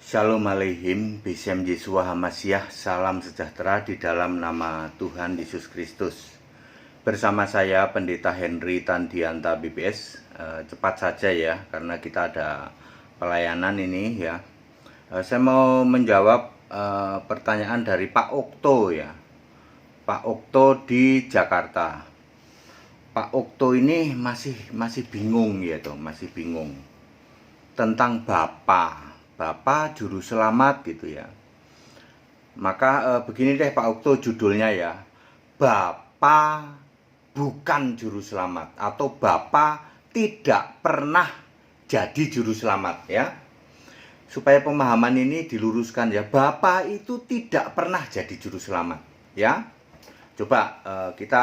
Shalom Aleihim, Bisem Yesua Hamasyah, salam sejahtera di dalam nama Tuhan Yesus Kristus. Bersama saya Pendeta Henry Tandianta BPS. Cepat saja ya, karena kita ada pelayanan ini ya. Saya mau menjawab pertanyaan dari Pak Okto ya. Pak Okto di Jakarta. Pak Okto ini masih bingung ya toh, masih bingung tentang Bapa Juru Selamat gitu ya. Maka begini deh Pak Okto judulnya ya, Bapa bukan Juru Selamat atau Bapa tidak pernah jadi Juru Selamat ya. Supaya pemahaman ini diluruskan ya, Bapa itu tidak pernah jadi Juru Selamat ya. Coba kita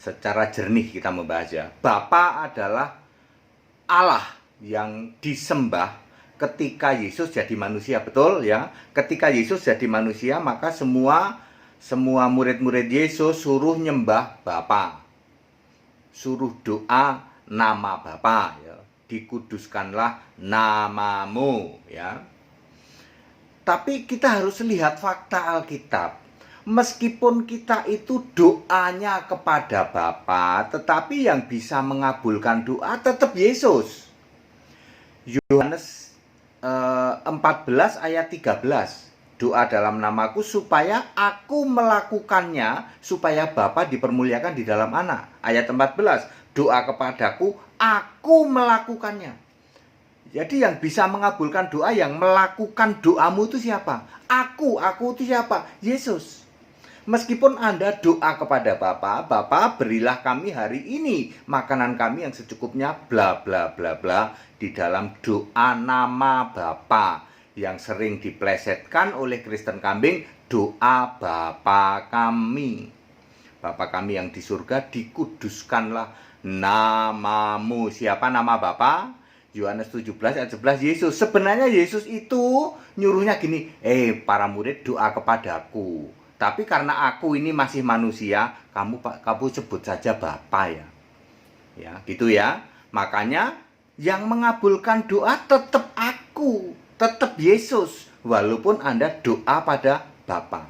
secara jernih kita membahas ya. Bapa adalah Allah yang disembah ketika Yesus jadi manusia, betul ya. Ketika Yesus jadi manusia, maka semua murid-murid Yesus suruh nyembah Bapa, suruh doa nama Bapa ya. Dikuduskanlah namamu ya. Tapi kita harus lihat fakta Alkitab. Meskipun kita itu doanya kepada Bapa, tetapi yang bisa mengabulkan doa tetap Yesus. Yohanes 14 ayat 13, doa dalam namaku supaya aku melakukannya, supaya Bapa dipermuliakan di dalam anak. Ayat 14, doa kepadaku, aku melakukannya. Jadi yang bisa mengabulkan doa, yang melakukan doamu itu siapa? Aku itu siapa? Yesus. Meskipun Anda doa kepada Bapa, Bapa berilah kami hari ini makanan kami yang secukupnya, bla bla bla bla, di dalam doa nama Bapa yang sering diplesetkan oleh Kristen kambing, doa Bapa kami. Bapa kami yang di surga, dikuduskanlah namamu. Siapa nama Bapa? Yohanes 17 ayat 11, Yesus. Sebenarnya Yesus itu nyuruhnya gini, para murid doa kepadaku. Tapi karena aku ini masih manusia, kamu sebut saja Bapa ya. Ya, gitu ya. Makanya yang mengabulkan doa tetap aku, tetap Yesus, walaupun Anda doa pada Bapa.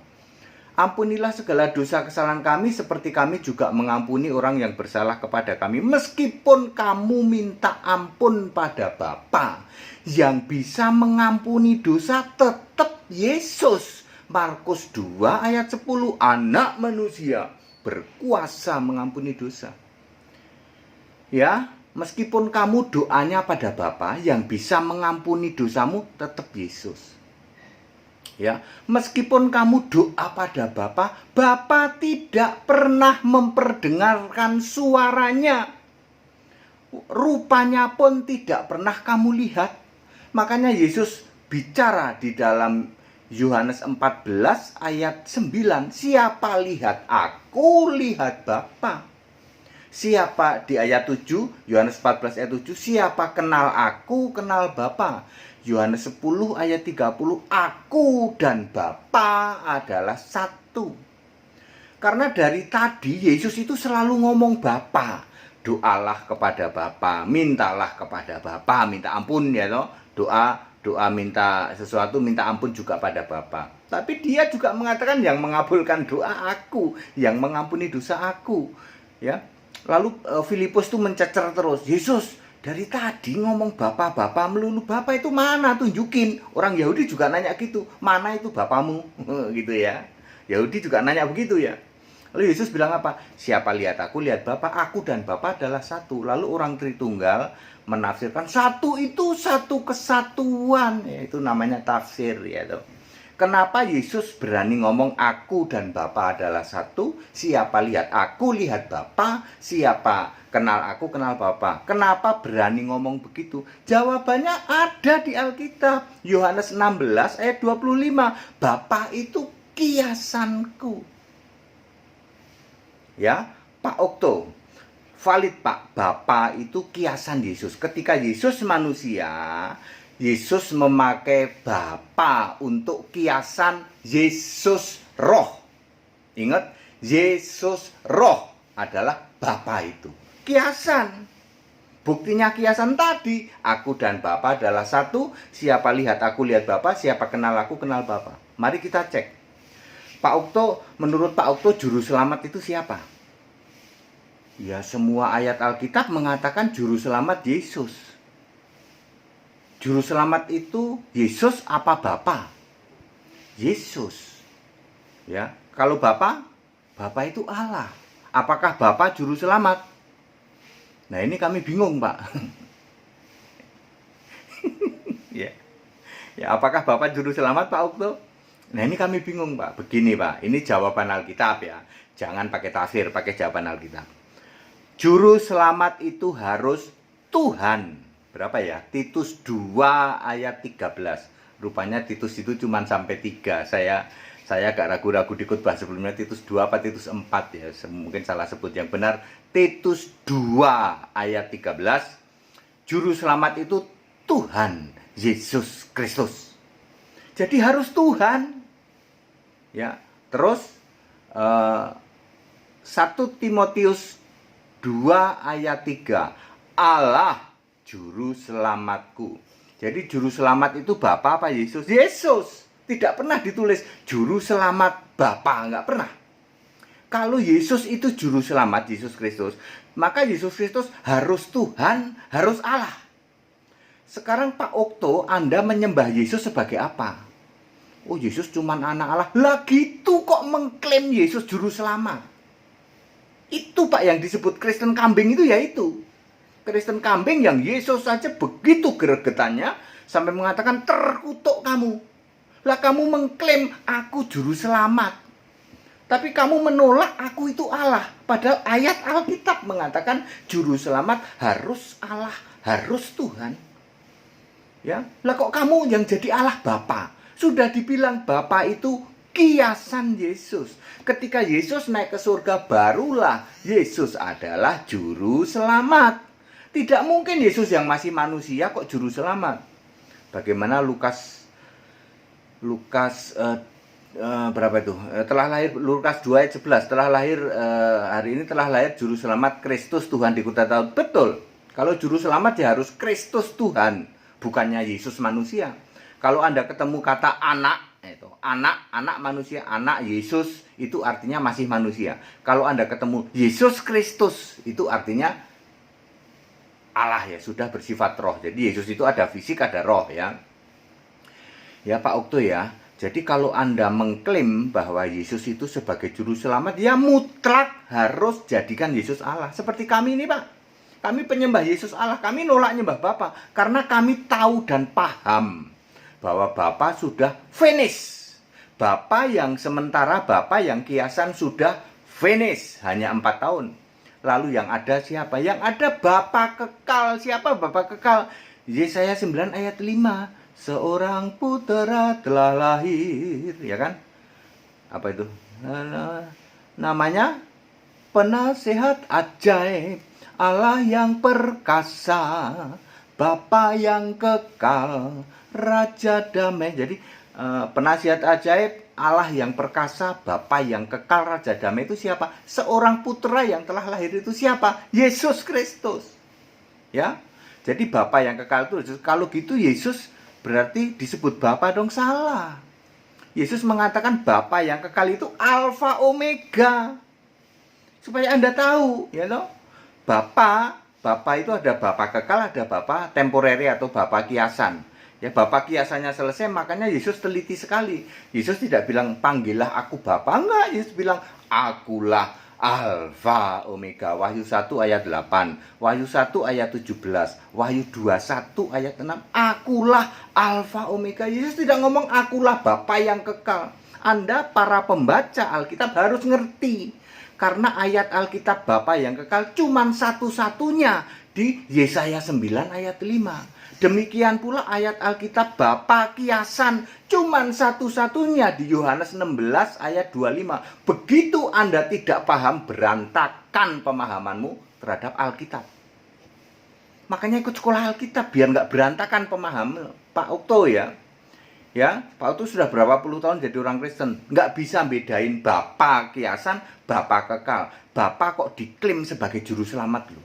Ampunilah segala dosa kesalahan kami seperti kami juga mengampuni orang yang bersalah kepada kami. Meskipun kamu minta ampun pada Bapa, yang bisa mengampuni dosa tetap Yesus. Markus 2 ayat 10, anak manusia berkuasa mengampuni dosa. Ya, meskipun kamu doanya pada Bapa, yang bisa mengampuni dosamu tetap Yesus. Ya, meskipun kamu doa pada Bapa, Bapa tidak pernah memperdengarkan suaranya. Rupanya pun tidak pernah kamu lihat. Makanya Yesus bicara di dalam Yohanes 14 ayat 9, siapa lihat aku, lihat Bapa. Siapa di ayat 7, Yohanes 14 ayat 7, siapa kenal aku, kenal Bapa. Yohanes 10 ayat 30, aku dan Bapa adalah satu. Karena dari tadi Yesus itu selalu ngomong Bapa. Doalah kepada Bapa, mintalah kepada Bapa, minta ampun ya toh. Doa minta sesuatu, minta ampun juga pada Bapa. Tapi dia juga mengatakan yang mengabulkan doa aku, yang mengampuni dosa aku. Ya. Lalu Filipus itu mencecer terus, Yesus dari tadi ngomong Bapa melulu, Bapa itu mana? Tunjukin. Orang Yahudi juga nanya gitu, mana itu Bapamu? Gitu ya. Yahudi juga nanya begitu ya. Lalu Yesus bilang apa? Siapa lihat aku, lihat Bapa, aku dan Bapa adalah satu. Lalu orang Tritunggal menafsirkan satu itu satu kesatuan, ya, itu namanya tafsir ya toh. Kenapa Yesus berani ngomong aku dan Bapa adalah satu? Siapa lihat aku, lihat Bapa. Siapa kenal aku, kenal Bapa. Kenapa berani ngomong begitu? Jawabannya ada di Alkitab. Yohanes 16 ayat 25. Bapa itu kiasanku. Ya, Pak Okto, valid Pak, Bapa itu kiasan Yesus. Ketika Yesus manusia, Yesus memakai Bapa untuk kiasan Yesus Roh. Ingat, Yesus Roh adalah Bapa itu. Kiasan. Buktinya kiasan tadi, aku dan Bapa adalah satu. Siapa lihat aku, lihat Bapa. Siapa kenal aku, kenal Bapa. Mari kita cek. Pak Okto, menurut Pak Okto, juru selamat itu siapa? Ya, semua ayat Alkitab mengatakan juru selamat Yesus. Juru selamat itu Yesus apa Bapa? Yesus. Ya, kalau Bapa itu Allah. Apakah Bapa juru selamat? Nah, ini kami bingung, Pak. Ya. Ya, apakah Bapak juru selamat, Pak Okto? Nah, ini kami bingung, Pak. Begini, Pak. Ini jawaban Alkitab ya. Jangan pakai tafsir, pakai jawaban Alkitab. Juru selamat itu harus Tuhan. Berapa ya? Titus 2 ayat 13. Rupanya Titus itu cuma sampai 3. Saya agak ragu-ragu di khotbah sebelumnya Titus 2 apa Titus 4 ya. Mungkin salah sebut, yang benar Titus 2 ayat 13. Juru selamat itu Tuhan Yesus Kristus. Jadi harus Tuhan. Ya, terus 1 Timotius 2 ayat 3. Allah juru selamatku. Jadi juru selamat itu Bapa apa Yesus? Yesus. Tidak pernah ditulis juru selamat Bapa, enggak pernah. Kalau Yesus itu juru selamat, Yesus Kristus, maka Yesus Kristus harus Tuhan, harus Allah. Sekarang Pak Okto, Anda menyembah Yesus sebagai apa? Oh, Yesus cuma anak Allah. Lah gitu kok mengklaim Yesus juru selamat. Itu Pak yang disebut Kristen kambing itu, ya itu. Kristen kambing yang Yesus saja begitu gregetannya sampai mengatakan terkutuk kamu. Lah kamu mengklaim aku juru selamat. Tapi kamu menolak aku itu Allah. Padahal ayat Alkitab mengatakan juru selamat harus Allah, harus Tuhan. Ya, lah kok kamu yang jadi Allah Bapa? Sudah dibilang Bapa itu kiasan Yesus. Ketika Yesus naik ke surga, barulah Yesus adalah juru selamat. Tidak mungkin Yesus yang masih manusia kok juru selamat. Bagaimana Lukas berapa itu? Telah lahir, Lukas 2 ayat 11. Telah lahir hari ini telah lahir juru selamat Kristus Tuhan di kota Daud. Betul. Kalau juru selamat ya harus Kristus Tuhan, bukannya Yesus manusia. Kalau Anda ketemu kata anak, itu anak manusia, anak Yesus, itu artinya masih manusia. Kalau Anda ketemu Yesus Kristus, itu artinya Allah ya, sudah bersifat roh. Jadi Yesus itu ada fisik, ada roh ya. Ya Pak Okto ya. Jadi kalau Anda mengklaim bahwa Yesus itu sebagai juru selamat, ya mutlak harus jadikan Yesus Allah. Seperti kami ini Pak. Kami penyembah Yesus Allah, kami nolak nyembah Bapa. Karena kami tahu dan paham bahwa Bapa sudah finish. Bapa yang sementara, Bapa yang kiasan sudah finish. Hanya 4 tahun. Lalu yang ada siapa? Yang ada Bapa kekal. Siapa Bapa kekal? Yesaya 9 ayat 5. Seorang putera telah lahir, ya kan? Apa itu? Namanya Penasehat Ajaib, Allah yang perkasa, Bapa yang kekal, Raja Damai. Jadi Penasihat Ajaib, Allah yang perkasa, Bapa yang kekal, Raja Damai itu siapa? Seorang putera yang telah lahir itu siapa? Yesus Kristus. Ya. Jadi Bapa yang kekal itu, kalau gitu Yesus berarti disebut Bapa dong, salah. Yesus mengatakan Bapa yang kekal itu Alfa Omega. Supaya Anda tahu, ya loh. Bapa itu ada Bapa kekal, ada Bapa temporary atau Bapa kiasan. Ya, Bapa kiasannya selesai, makanya Yesus teliti sekali. Yesus tidak bilang panggillah aku Bapa, enggak. Yesus bilang akulah Alfa Omega. Wahyu 1 ayat 8, Wahyu 1 ayat 17, Wahyu 21 ayat 6. Akulah Alfa Omega. Yesus tidak ngomong akulah Bapa yang kekal. Anda para pembaca Alkitab harus ngerti. Karena ayat Alkitab Bapa yang kekal cuman satu-satunya di Yesaya 9 ayat 5. Demikian pula ayat Alkitab Bapa kiasan cuman satu-satunya di Yohanes 16 ayat 25. Begitu Anda tidak paham, berantakan pemahamanmu terhadap Alkitab. Makanya ikut sekolah Alkitab biar nggak berantakan pemahaman Pak Okto ya. Ya, Pak Okto sudah berapa puluh tahun jadi orang Kristen, nggak bisa bedain Bapa kiasan, Bapa kekal. Bapa kok diklaim sebagai juru selamat loh.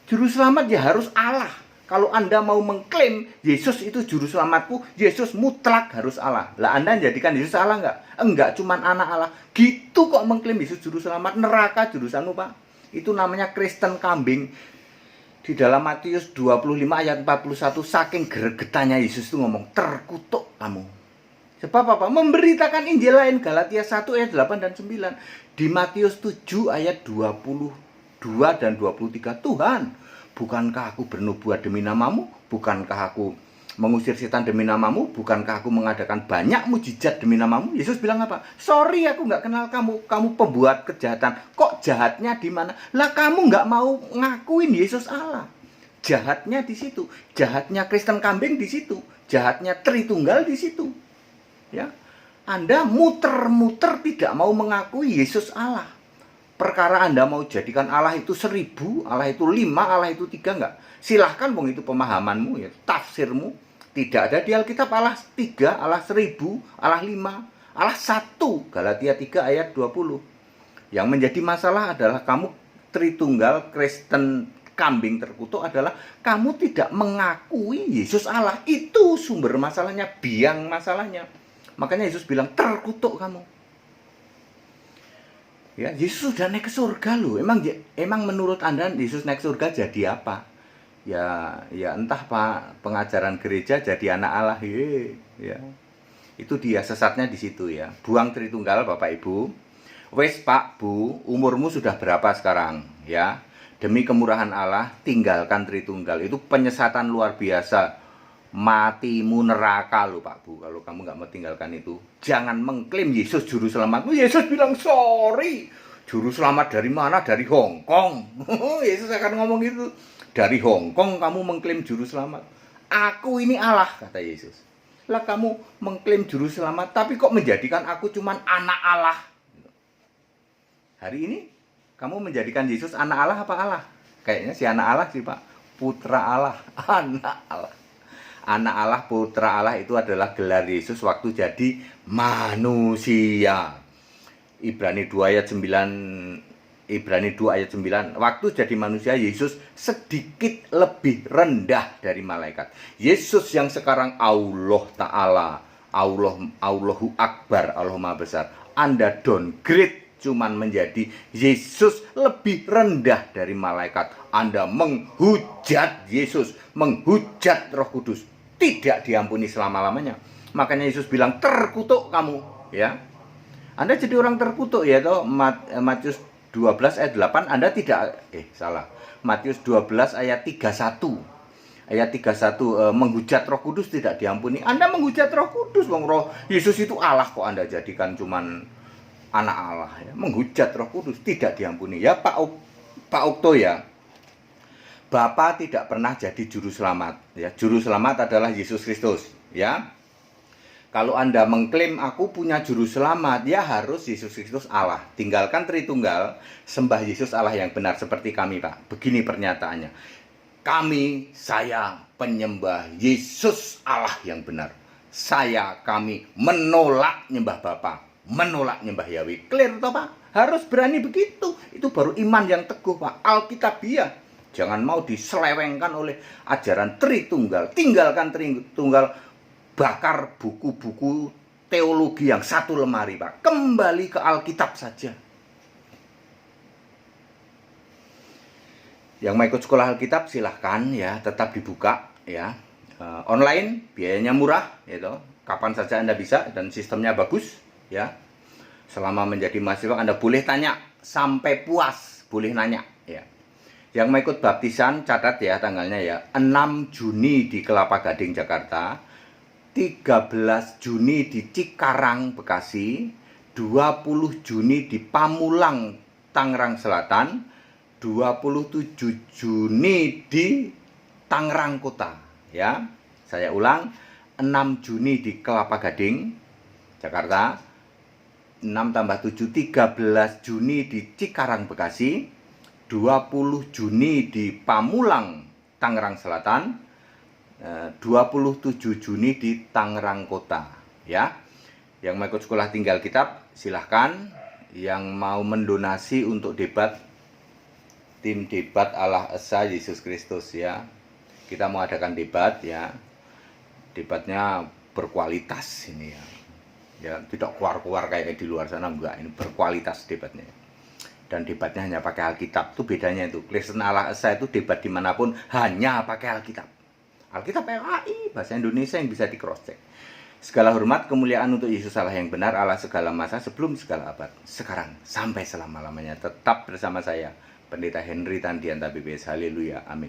Juru selamat ya harus Allah. Kalau Anda mau mengklaim Yesus itu juru selamatku, Yesus mutlak harus Allah. Lah Anda jadikan Yesus Allah enggak? Enggak, cuman anak Allah. Gitu kok mengklaim Yesus juru selamat, neraka jurusanmu, Pak. Itu namanya Kristen kambing. Di dalam Matius 25 ayat 41, saking gregetannya Yesus itu ngomong, terkutuk kamu. Sebab apa? Memberitakan Injil lain. Galatia 1 ayat 8 dan 9. Di Matius 7 ayat 22 dan 23. Tuhan, bukankah aku bernubuat demi namamu? Bukankah aku mengusir setan demi namamu? Bukankah aku mengadakan banyak mujizat demi namamu? Yesus bilang apa? Sorry, aku nggak kenal kamu. Kamu pembuat kejahatan. Kok jahatnya di mana? Lah kamu nggak mau ngakuin Yesus Allah. Jahatnya di situ. Jahatnya Kristen kambing di situ. Jahatnya Tritunggal di situ. Ya, Anda muter-muter tidak mau mengakui Yesus Allah. Perkara Anda mau jadikan Allah itu 1000, Allah itu 5, Allah itu 3, enggak. Silahkan, wong itu pemahamanmu, ya, tafsirmu. Tidak ada di Alkitab Allah 3, Allah 1000, Allah 5, Allah 1. Galatia 3 ayat 20. Yang menjadi masalah adalah kamu Tritunggal Kristen kambing terkutuk adalah kamu tidak mengakui Yesus Allah. Itu sumber masalahnya, biang masalahnya. Makanya Yesus bilang, terkutuk kamu. Ya, Yesus sudah naik ke surga loh. Emang menurut Anda Yesus naik ke surga jadi apa? Ya entah Pak, pengajaran gereja jadi anak Allah. Ya. Itu dia sesatnya di situ ya. Buang Tritunggal Bapak Ibu. Wes Pak, Bu, umurmu sudah berapa sekarang? Ya. Demi kemurahan Allah, tinggalkan Tritunggal. Itu penyesatan luar biasa. Matimu neraka loh Pak Bu, kalau kamu nggak mau tinggalkan itu. Jangan mengklaim Yesus juru selamatmu. Yesus bilang sorry, juru selamat dari mana? Dari Hong Kong. Yesus akan ngomong gitu. Dari Hong Kong kamu mengklaim juru selamat. Aku ini Allah, kata Yesus. Lah kamu mengklaim juru selamat, tapi kok menjadikan aku cuman anak Allah. Hari ini kamu menjadikan Yesus anak Allah apa Allah? Kayaknya si anak Allah sih Pak, putra Allah, anak Allah. Anak Allah, putra Allah itu adalah gelar Yesus waktu jadi manusia. Ibrani 2 ayat 9. Waktu jadi manusia, Yesus sedikit lebih rendah dari malaikat. Yesus yang sekarang Allah Ta'ala, Allahu Akbar, Allah Maha Besar. Anda downgrade cuman menjadi Yesus lebih rendah dari malaikat. Anda menghujat Yesus, menghujat Roh Kudus. Tidak diampuni selama-lamanya. Makanya Yesus bilang, terkutuk kamu, ya. Anda jadi orang terkutuk ya toh. Matius 12 ayat 8 Anda tidak Matius 12 ayat 31. Ayat 31 menghujat Roh Kudus tidak diampuni. Anda menghujat Roh Kudus, wong Roh Yesus itu Allah kok Anda jadikan cuman anak Allah ya. Menghujat Roh Kudus tidak diampuni. Ya Pak Okto ya. Bapa tidak pernah jadi juru selamat ya. Juru selamat adalah Yesus Kristus ya. Kalau Anda mengklaim aku punya juru selamat, ya harus Yesus Kristus Allah. Tinggalkan Tritunggal, sembah Yesus Allah yang benar seperti kami Pak. Begini pernyataannya. Saya penyembah Yesus Allah yang benar. Kami menolak nyembah Bapa, menolak nyembah Yahweh. Clear toh Pak? Harus berani begitu. Itu baru iman yang teguh Pak. Alkitabiah. Jangan mau diselewengkan oleh ajaran Tritunggal. Tinggalkan Tritunggal, bakar buku-buku teologi yang satu lemari Pak. Kembali ke Alkitab saja. Yang mau ikut sekolah Alkitab silahkan ya, tetap dibuka ya. Online biayanya murah gitu. Kapan saja Anda bisa dan sistemnya bagus ya. Selama menjadi mahasiswa Anda boleh tanya sampai puas, boleh nanya ya. Yang mau ikut baptisan, catat ya tanggalnya ya. 6 Juni di Kelapa Gading, Jakarta. 13 Juni di Cikarang, Bekasi. 20 Juni di Pamulang, Tangerang Selatan. 27 Juni di Tangerang Kota. Ya, saya ulang. 6 Juni di Kelapa Gading, Jakarta. 6 tambah 7, 13 Juni di Cikarang, Bekasi. 20 Juni di Pamulang, Tangerang Selatan, 27 Juni di Tangerang Kota ya. Yang mau ikut sekolah tinggal kitab silahkan. Yang mau mendonasi untuk debat tim debat Allah Esa Yesus Kristus ya. Kita mau adakan debat ya. Debatnya berkualitas ini ya. Ya, tidak keluar-keluar kayak di luar sana, enggak. Ini berkualitas debatnya. Dan debatnya hanya pakai Alkitab. Itu bedanya itu. Kristen Allah Esa itu debat dimanapun hanya pakai Alkitab. Alkitab LAI, bahasa Indonesia yang bisa di cross check. Segala hormat, kemuliaan untuk Yesus Allah yang benar, Allah segala masa, sebelum segala abad. Sekarang, sampai selama-lamanya. Tetap bersama saya, Pendeta Henry Tandianta BPS. Haleluya, amin.